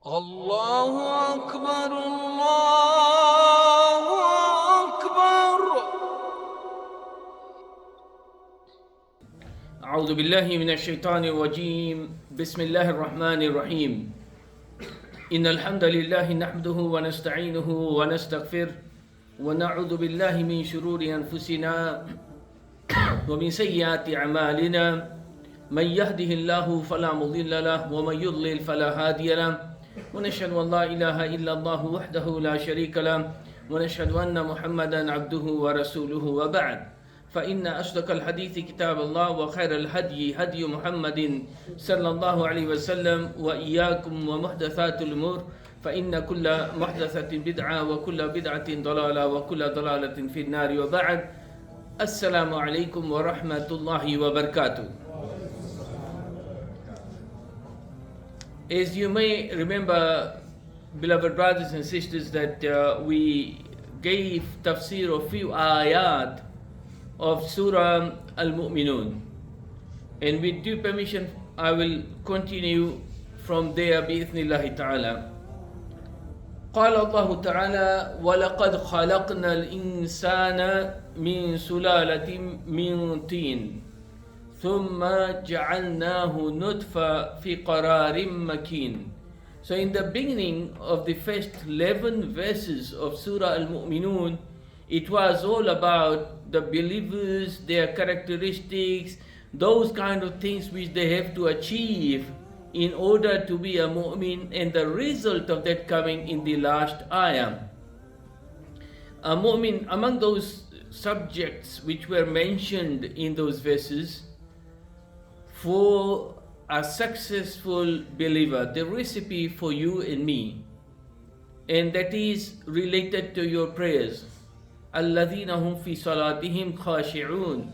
الله أكبر الله أكبر. أعوذ بالله من الشيطان الرجيم. بسم الله الرحمن الرحيم. إن الحمد لله نحمده ونستعينه ونستغفره ونعوذ بالله من شرور أنفسنا ومن سيئات أعمالنا. من يهده الله فلا مضل له ومن يضلل فلا هادي له. ونشهد أن لا إله إلا الله وحده لا شريك له ونشهد أن محمدا عبده ورسوله وبعد. فإن أصدق الحديث كتاب الله وخير الهدي هدي محمد صلى الله عليه وسلم وإياكم ومحدثات الأمور فإن كل محدثة بدعة وكل بدعة ضلالة وكل ضلالة في النار وبعد. السلام عليكم ورحمة الله وبركاته. As you may remember, beloved brothers and sisters, that we gave Tafseer of few ayat of Soorah Al-Mu'minoon. And with due permission, I will continue from there بإذن الله تعالى. قال الله تعالى: وَلَقَدْ خَلَقْنَا الْإِنسَانَ مِنْ سُلَالَةٍ مِنْ طِينٍ ثُمَّ جَعَلْنَاهُ نُطْفَةً فِي قَرَارٍ مَكِينٍ. So in the beginning of the first 11 verses of Surah Al-Mu'minoon, it was all about the believers, their characteristics, those kind of things which they have to achieve in order to be a mu'min, and the result of that coming in the last ayah. A mu'min, among those subjects which were mentioned in those verses, for a successful believer, the recipe for you and me, and that is related to your prayers. الَّذِينَ هُمْ فِي صَلَاتِهِمْ خَاشِعُونَ,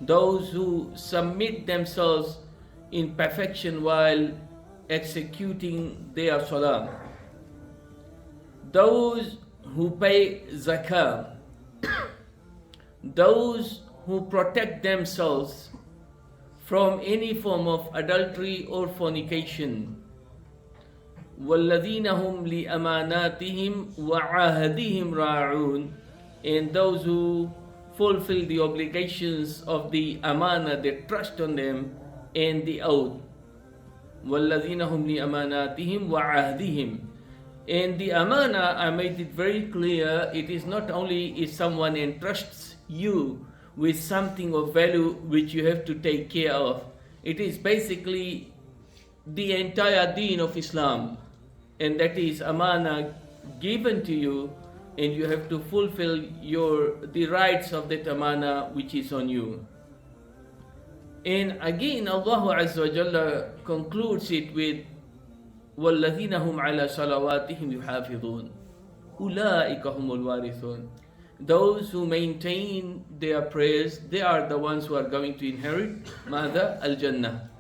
those who submit themselves in perfection while executing their salah. Those who pay zakah, those who protect themselves from any form of adultery or fornication. وَالَّذِينَ هُمْ لِأَمَانَاتِهِمْ وَعَهْدِهِمْ رَاعُونَ, and those who fulfill the obligations of the amana, the trust on them, and the oath. وَالَّذِينَ هُمْ لِأَمَانَاتِهِمْ وَعَهْدِهِمْ. And the amana, I made it very clear, it is not only if someone entrusts you with something of value which you have to take care of. It is basically the entire deen of Islam, and that is amana given to you, and you have to fulfill the rights of that amana which is on you. And again, Allah Azza wa Jalla concludes it with وَالَّذِينَ هُمْ عَلَى صَلَوَاتِهِمْ يُحَافِظُونَ أُولَٰئِكَ هُمُ الْوَارِثُونَ. Those who maintain their prayers, they are the ones who are going to inherit Mada al-Jannah.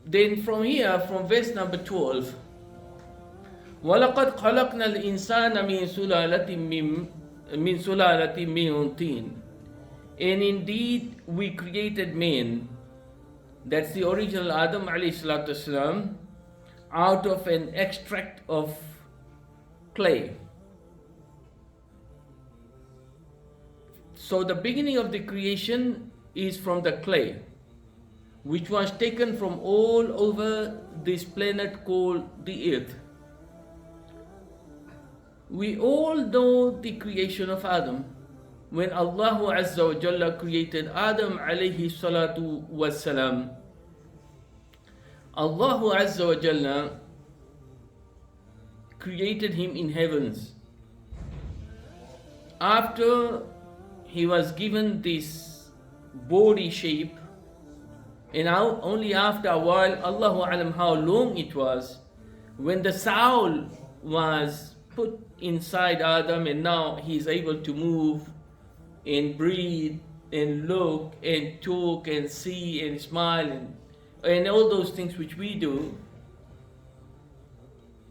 Then from here, from verse number 12, وَلَقَدْ خَلَقْنَا الْإِنسَانَ مِنْ سُلَالَةٍ مِنْ طِينٍ. And indeed, we created man, that's the original Adam alayhi salatu wasalam, out of an extract of clay. So the beginning of the creation is from the clay, which was taken from all over this planet called the earth. We all know the creation of Adam. When Allah Azza wa Jalla created Adam alayhi salatu wassalam, Allah Azza wa Jalla created him in heavens. After he was given this body shape, and now only after a while, Allahu alam how long it was, when the soul was put inside Adam, and now he is able to move and breathe and look and talk and see and smile and all those things which we do.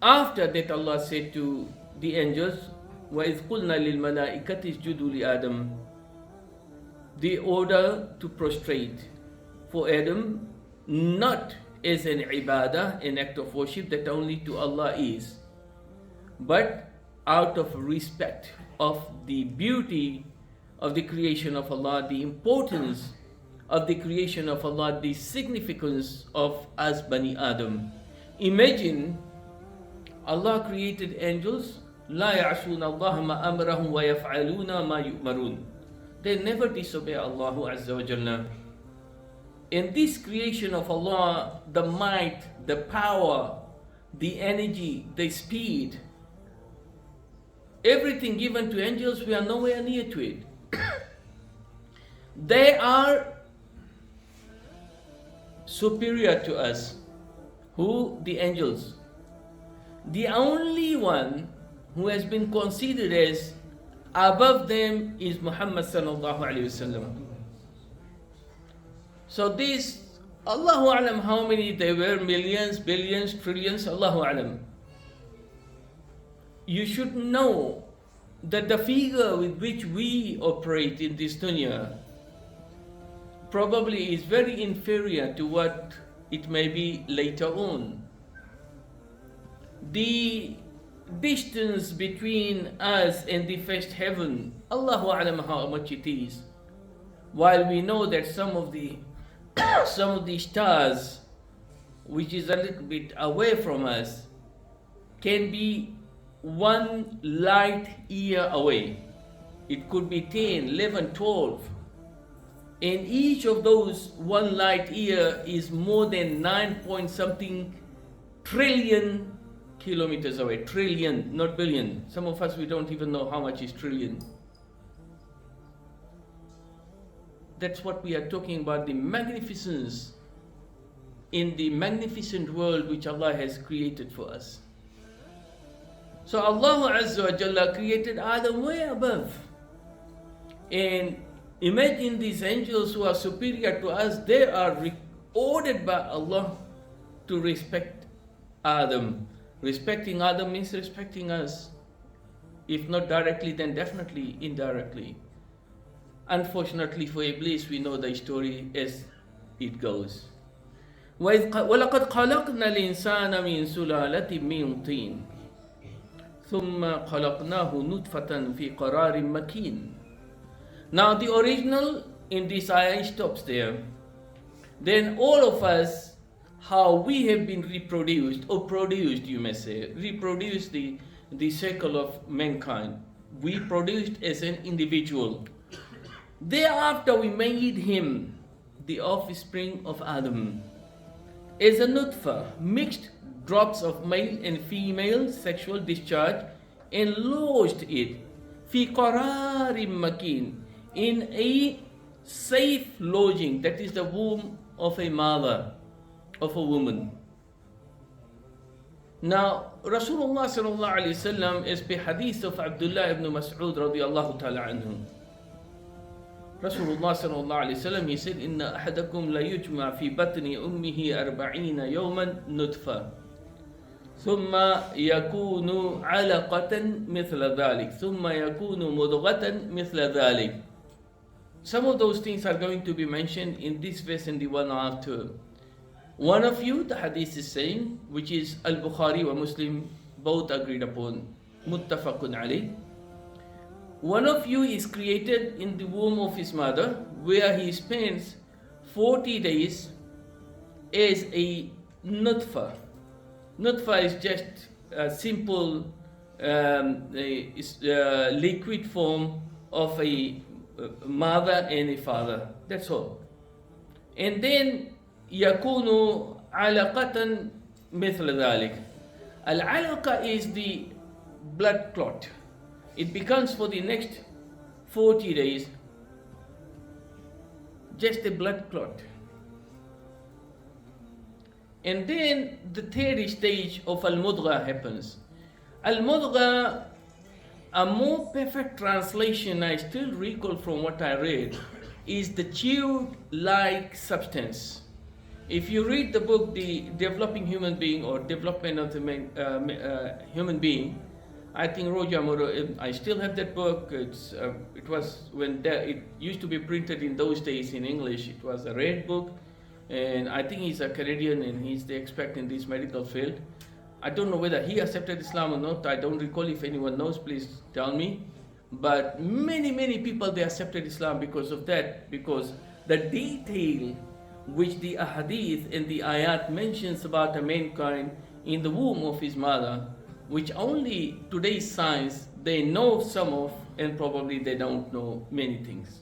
After that, Allah said to the angels, وَإِذْ قُلْنَا لِلْمَلَائِكَةِ اسْجُدُوا لِآدَمَ, the order to prostrate for Adam, not is an ibadah, an act of worship that only to Allah is. But out of respect of the beauty of the creation of Allah, the importance of the creation of Allah, the significance of us Bani Adam. Imagine Allah created angels, لا يعصون الله ما أمرهم ويفعلون ما يؤمرون. They never disobey Allah Azza wa Jalla. In this creation of Allah, the might, the power, the energy, the speed, everything given to angels, we are nowhere near to it. They are superior to us. Who? The angels. The only one who has been considered as above them is Muhammad sallallahu alaihi wasallam. So this, Allahu alam how many there were, millions, billions, trillions, Allahu alam. You should know that the figure with which we operate in this dunya probably is very inferior to what it may be later on. The distance between us and the first heaven, Allahu alam how much it is. While we know that some of the stars, which is a little bit away from us, can be 1 light year away. It could be 10, 11, 12. And each of those 1 light year is more than 9 point something trillion kilometers away. Trillion, not billion. Some of us, we don't even know how much is trillion. That's what we are talking about, the magnificence in the magnificent world which Allah has created for us. So Allah Azza wa Jalla created Adam way above. And imagine these angels who are superior to us, they are ordered by Allah to respect Adam. Respecting Adam means respecting us. If not directly, then definitely indirectly. Unfortunately for Iblis, we know the story as it goes. وَلَقَدْ خَلَقْنَا الْإِنسَانَ مِنْ سُلَالَةٍ مِنْ طِينٍ ثُمَّ خَلَقْنَاهُ نُطْفَةً فِي قَرَارٍ مَكِينٍ. Now the original in this ayah stops there. Then all of us, how we have been reproduced, or produced you may say, reproduced the cycle of mankind. We produced as an individual. Thereafter we made him the offspring of Adam as a nutfa, mixed drops of male and female sexual discharge, and lodged it fi qararin makin, in a safe lodging, that is the womb of a mother, of a woman. Now Rasulullah sallallahu alaihi wasallam, is the hadith of Abdullah ibn Mas'ud radiyallahu ta'ala anhu. Rasulullah sallallahu alaihi wasallam, he said, "Inna ahadakum la yujma fi batni ummihi 40 yawman nutfa, thumma yakunu 'alaqatan mithla dhalik, thumma yakunu mudghatan mithla dhalik." Some of those things are going to be mentioned in this verse and the one after. One of you, the hadith is saying, which is Al-Bukhari wa Muslim both agreed upon, muttafaqun alayh. One of you is created in the womb of his mother, where he spends 40 days as a nutfa. Nutfa is just a simple liquid form of a mother and a father. That's all. And then yakunu alaqatan mithla dhalik. Al-alaqa is the blood clot. It becomes for the next 40 days just a blood clot. And then the third stage of al-mudgha happens. Al-mudgha, a more perfect translation I still recall from what I read, is the chewed-like substance. If you read the book, The Developing Human Being, or Development of the Human Being, I think Roger Moro, I still have that book. It was when it used to be printed in those days in English. It was a red book. and I think he's a Canadian and he's the expert in this medical field. I don't know whether he accepted Islam or not. I don't recall. If anyone knows, please tell me. But many people, they accepted Islam because of that, because the detail which the ahadith and the ayat mentions about a mankind in the womb of his mother, which only today's science they know some of, and probably they don't know many things.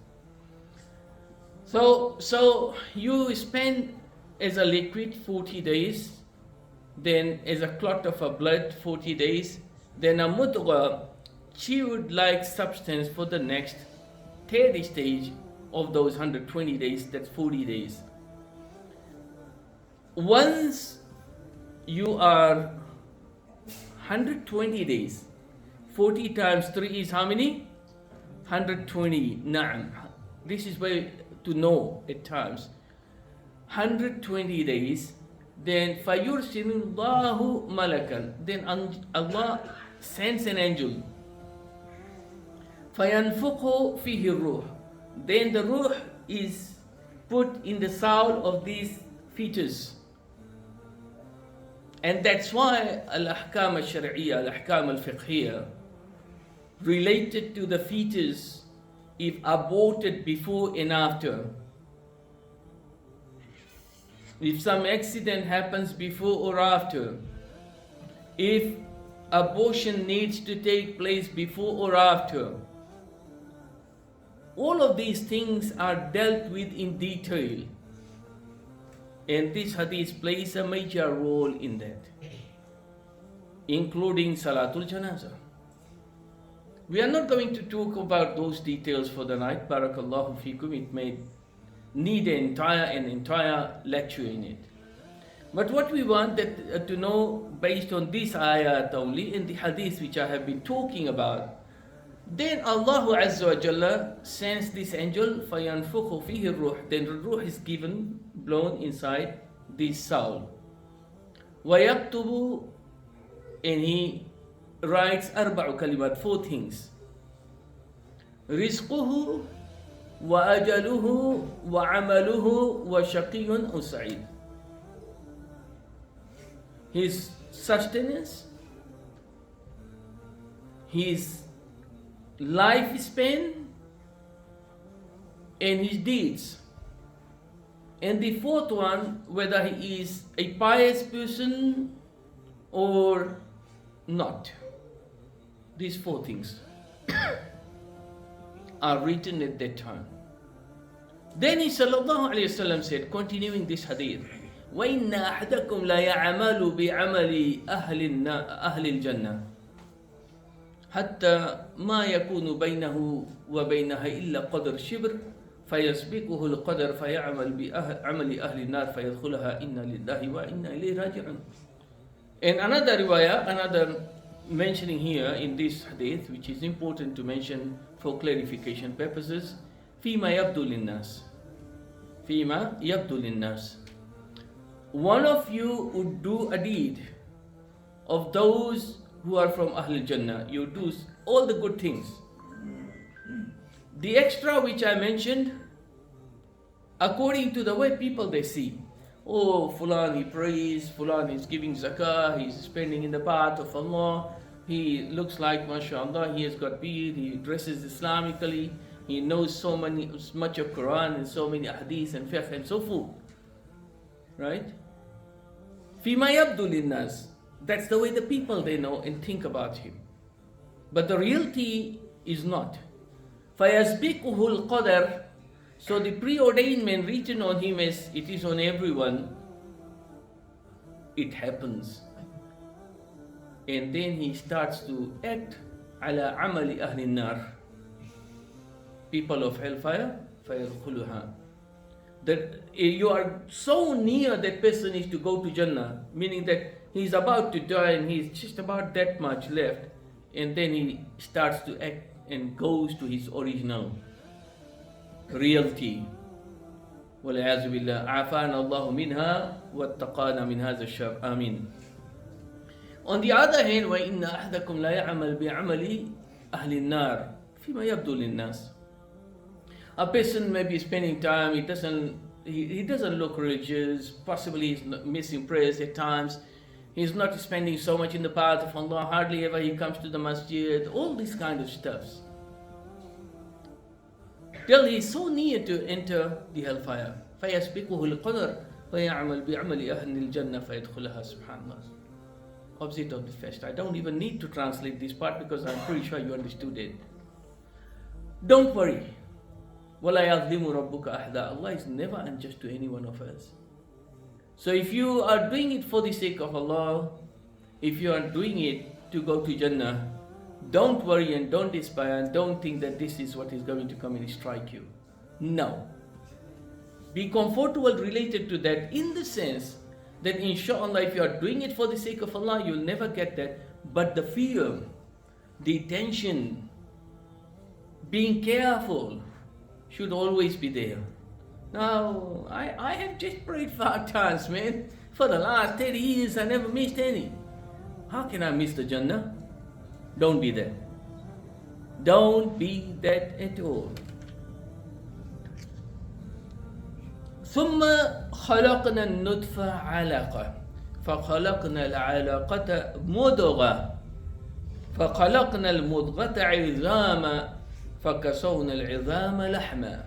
So you spend as a liquid 40 days, then as a clot of a blood 40 days, then a mudghah, chewed like substance for the next third stage of those 120 days, that's 40 days. Once you are 120 days, 40 times 3 is how many? 120. Na'am. This is where to know at times. 120 days, then فَيُرْسِلُ اللَّهُ مَلَكًا, then Allah sends an angel. فَيَنْفُخُ فِيهِ الرُّوحِ, then the ruh is put in the soul of these fetus. And that's why al-ahkam al-shar'iyya, al-ahkam al-fiqhiyya, related to the fetus, if aborted before and after, if some accident happens before or after, if abortion needs to take place before or after, all of these things are dealt with in detail. And this hadith plays a major role in that, including Salatul Janazah. We are not going to talk about those details for the night. Barakallahu fikum. It may need an entire lecture in it. But what we want to know, based on this ayat only and the hadith which I have been talking about, then Allah Azza wa Jalla sends this angel, فَيَنْفُخُ فِيهِ الرُّوحِ, then the ruh is given, blown inside this soul. وَيَكْتُبُ, and he writes أربع كلمات, 4 things. رِزْقُهُ وَأَجَلُهُ وَعَمَلُهُ وَشَقِيٌّ أَوْ سَعِيدٌ. His sustenance, his lifespan, and his deeds. And the 4th one, whether he is a pious person or not. These 4 things are written at that time. Then he sallallahu alayhi wasallam said, continuing this hadith, وَإِنَّ أَحْدَكُمْ لَا يَعْمَلُ بِعَمَلِ أَهْلِ الْجَنَّةِ حتى ما يكون بينه وبينها إلا قدر شبر فيسبقه القدر فيعمل بعمل أهل النار فيدخلها إنا لله وإنا إليه راجعون. And another riwayah, another mentioning here in this hadith, which is important to mention for clarification purposes, فيما يبدو للناس, فيما يبدو للناس. One of you would do a deed of those who are from Ahlul Jannah. You do all the good things. The extra which I mentioned, according to the way people they see. Oh, Fulan, he prays, Fulan is giving zakah, he's spending in the path of Allah, he looks like, mashallah, he has got beard, he dresses Islamically, he knows much of Quran and so many hadith and fiqh and so forth. Right? فِيمَا يَبْدُ لِلنَّاسِ, that's the way the people they know and think about him. But the reality is not. فَيَسْبِقُهُ الْقَدَرُ, so the preordainment written on him as it is on everyone, it happens. And then he starts to act على عمل أهل النار, people of hellfire, فَيَدْخُلُهَا. That you are so near that person is to go to Jannah, meaning that he's about to die and he's just about that much left, and then he starts to act and goes to his original reality. وَالْعِيَاذُ بِاللَّهِ عَافَانَ اللَّهُ مِنْهَا وَاتَّقَانَا مِنْ هَذَا الشَّرِّ آمين. On the other hand, وَإِنَّ أَحْدَكُمْ لَا يَعْمَلْ بِعَمَلِ أَهْلِ النَّارِ فِيمَا يَبْدُو لِلنَّاسِ. A person may be spending time, he doesn't he doesn't look religious, possibly he's misimpressed at times, he's not spending so much in the path of Allah, hardly ever he comes to the masjid, all these kind of stuffs. Till he is so near to enter the hellfire. فَيَسْبِقُهُ الْقَدَرُ فَيَعْمَلْ بِعَمَلِ أَهْلِ الْجَنَّةِ فَيَدْخُلَهَا سُبْحَانَ. Opposite of the first. I don't even need to translate this part because I'm pretty sure you understood it. Don't worry. وَلَا يَظْلِمُ رَبُّكَ أَحْدًا. Allah is never unjust to any one of us. So if you are doing it for the sake of Allah, if you are doing it to go to Jannah, don't worry and don't despair and don't think that this is what is going to come and strike you. No. Be comfortable related to that in the sense that inshallah if you are doing it for the sake of Allah, you'll never get that. But the fear, the tension, being careful should always be there. Now, I have just prayed 5 times, man. For the last 30 years, I never missed any. How can I miss the Jannah? Don't be that. Don't be that at all. ثم خلقنا النطفة علقة فخلقنا العلقة مضغة فخلقنا المضغة عظاما فكسونا العظام لحما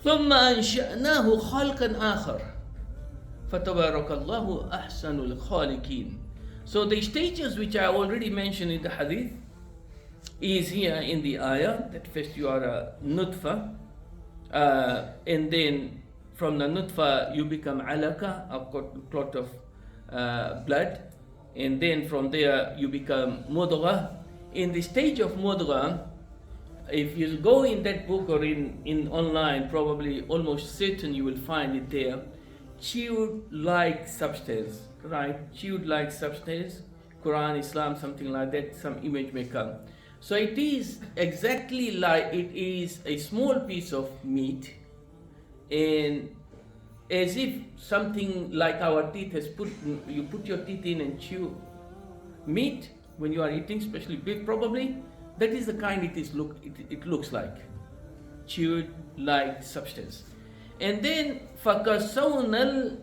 ثم أنشأناه خلقا آخر فَتَبَارَكَ اللَّهُ أَحْسَنُ الْخَالِقِينَ. So the stages which I already mentioned in the hadith is here in the ayah, that first you are a nutfa, and then from the nutfa you become alaka, a clot of blood, and then from there you become mudgha. In the stage of mudgha, if you go in that book or in online, probably almost certain you will find it there. Chewed-like substance, right? Chewed-like substance, Quran, Islam, something like that, some image may come. So it is exactly like it is a small piece of meat, and as if something like our teeth has you put your teeth in and chew meat when you are eating, especially beef probably, that is the kind it looks like, chewed-like substance. And then فَكَسَوْنَا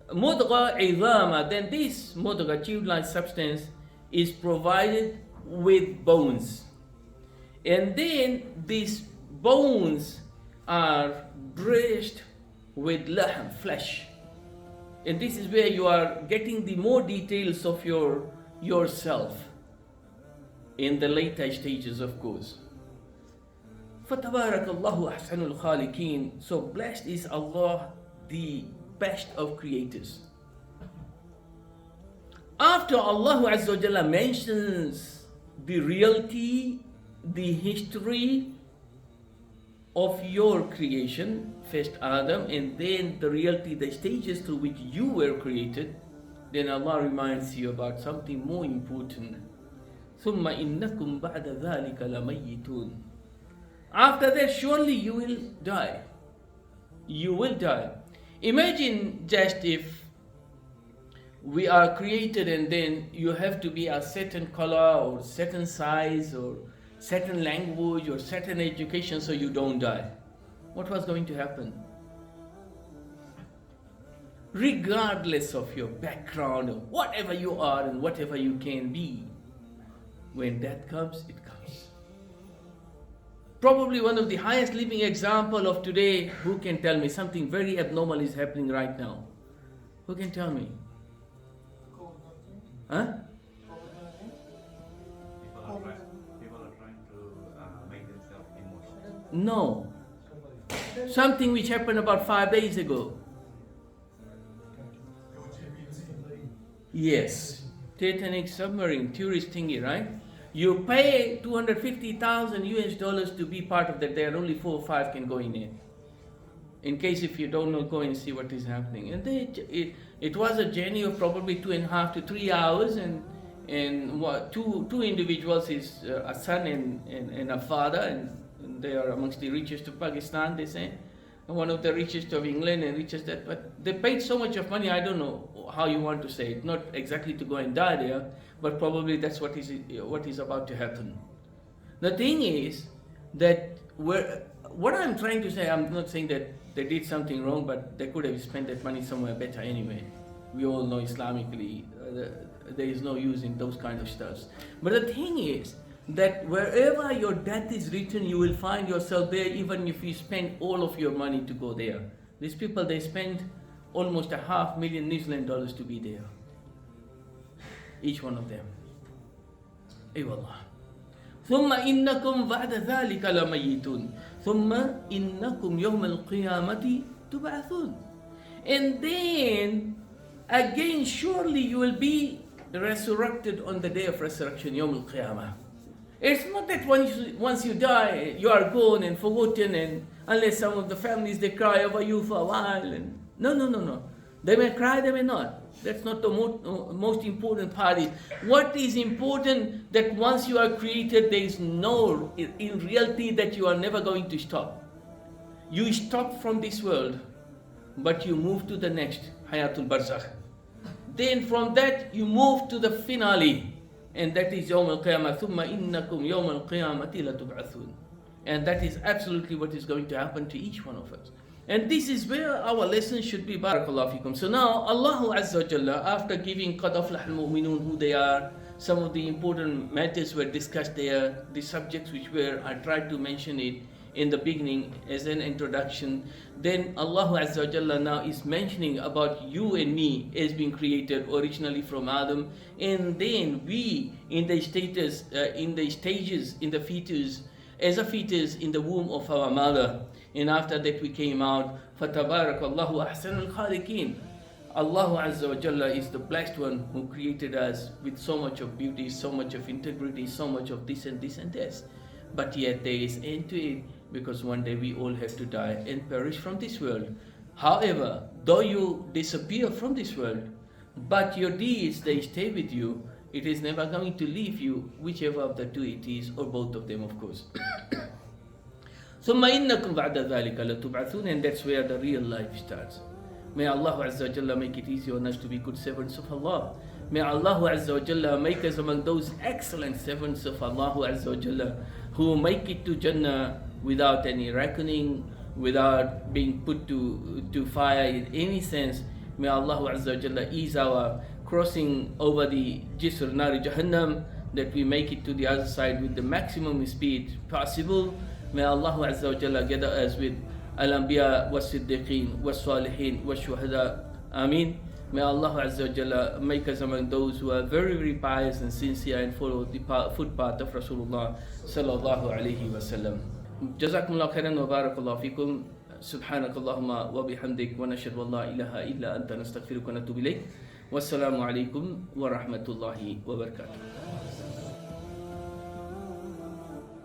الْمُضْغَ عِظَامًا. Then this mudgha, chewed-like substance, is provided with bones. And then these bones are dressed with lahm, flesh. And this is where you are getting the more details of yourself in the later stages, of course. فَتَبَارَكَ اللَّهُ أَحْسَنُ الْخَالِقِينَ. So blessed is Allah, the best of creators. After Allah Azza wa Jalla mentions the reality, the history of your creation, first Adam, and then the reality, the stages through which you were created, then Allah reminds you about something more important. ثُمَّ إِنَّكُمْ بَعْدَ ذَلِكَ لَمَيِّتُونَ. After that, surely you will die. You will die. Imagine just if we are created and then you have to be a certain color or certain size or certain language or certain education so you don't die. What was going to happen? Regardless of your background or whatever you are and whatever you can be, when death comes, it comes. Probably one of the highest living example of today, who can tell me something very abnormal is happening right now? Who can tell me? Huh? People are trying to make themselves emotional. No. Something which happened about 5 days ago. Yes. Titanic submarine, tourist thingy, right? You pay $250,000 to be part of that. There are only 4 or 5 can go in it. In case if you don't know, go and see what is happening. And it was a journey of probably 2.5 to 3 hours, and what two individuals is a son and a father, and they are amongst the richest of Pakistan, they say, and one of the richest of England and richest that. But they paid so much of money. I don't know how you want to say it. Not exactly to go and die there, but probably that's what is about to happen. The thing is that what I'm trying to say, I'm not saying that they did something wrong, but they could have spent that money somewhere better anyway. We all know Islamically there is no use in those kind of stuffs. But the thing is that wherever your death is written, you will find yourself there, even if you spend all of your money to go there. These people, they spend almost $500,000 New Zealand dollars to be there. Each one of them. Ay wallah. ثم إنكم بعد ذلك لميتون ثم إنكم يوم القيامة تبعثون. And then again surely you will be resurrected on the day of resurrection, يوم القيامة. It's not that once you die you are gone and forgotten, and unless some of the families they cry over you for a while, and no. They may cry, they may not. That's not the most important part. What is important, that once you are created, there is no, in reality, that you are never going to stop. You stop from this world, but you move to the next, Hayatul Barzakh. Then from that, you move to the finale, and that is Yawm al-Qiyamah. ثُمَّ إِنَّكُمْ يَوْمَ الْقِيَامَةِ لَتُبْعَثُونَ. And that is absolutely what is going to happen to each one of us. And this is where our lesson should be. Barakallahu fikum. So now Allah Azza wa Jalla, after giving Qad Aflaha Al-Mu'minoon, who they are, some of the important matters were discussed there, the subjects which were, I tried to mention it in the beginning as an introduction. Then Allah Azza wa Jalla now is mentioning about you and me as being created originally from Adam, and then we in the stages, in the fetus, as a fetus in the womb of our mother. And after that we came out. فَتَبَارَكَ اللَّهُ أَحْسَنُ الْخَالِقِينَ. Allah Azza wa Jalla is the blessed one who created us with so much of beauty, so much of integrity, so much of this and this and this. But yet there is end to it, because one day we all have to die and perish from this world. However, though you disappear from this world, but your deeds, they stay with you. It is never going to leave you, whichever of the two it is, or both of them, of course. ثُمَّ إِنَّكُمْ بَعْدَ ذَلِكَ لَتُبْعَثُونَ. And that's where the real life starts. May Allah Azza wa Jalla make it easy on us to be good servants of Allah. May Allah Azza wa Jalla make us among those excellent servants of Allah Azza wa Jalla, who make it to Jannah without any reckoning, without being put to fire in any sense. May Allah Azza wa Jalla ease our crossing over the Jisr Nari Jahannam, that we make it to the other side with the maximum speed possible. May Allah Azza wa Jalla gather us with Al-Anbiya wa Siddiqeen wa Salihin wa Shuhada. Ameen. May Allah Azza wa Jalla make us among those who are very, very pious and sincere and follow the footpath of Rasulullah sallallahu alayhi wa sallam. Jazakumullah khairan wa barakallahu fikum. سبحانك اللهم وبحمدك ونشهد أن لا إله إلا أنت نستغفرك ونتوب إليك والسلام عليكم ورحمة الله وبركاته.